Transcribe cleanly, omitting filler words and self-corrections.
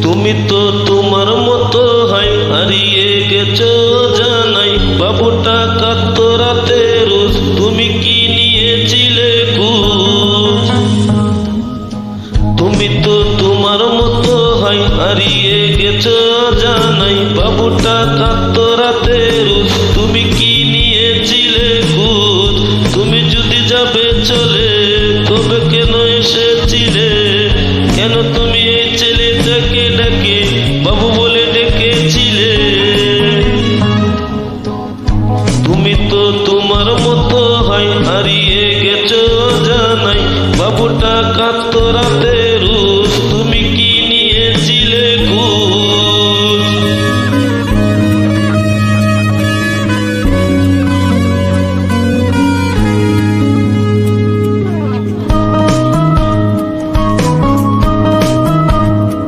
তুমি তো তোমার মতো হয় হারিয়ে গেছো জানাই, বাবুটা কাঁদতো রাতে রোজ, তুমি কি নিয়েছিলে খোঁজ? তুমি তো তোমার মতো হয় হারিয়ে গেছো জানাই, বাবুটা কাঁদতো রাতে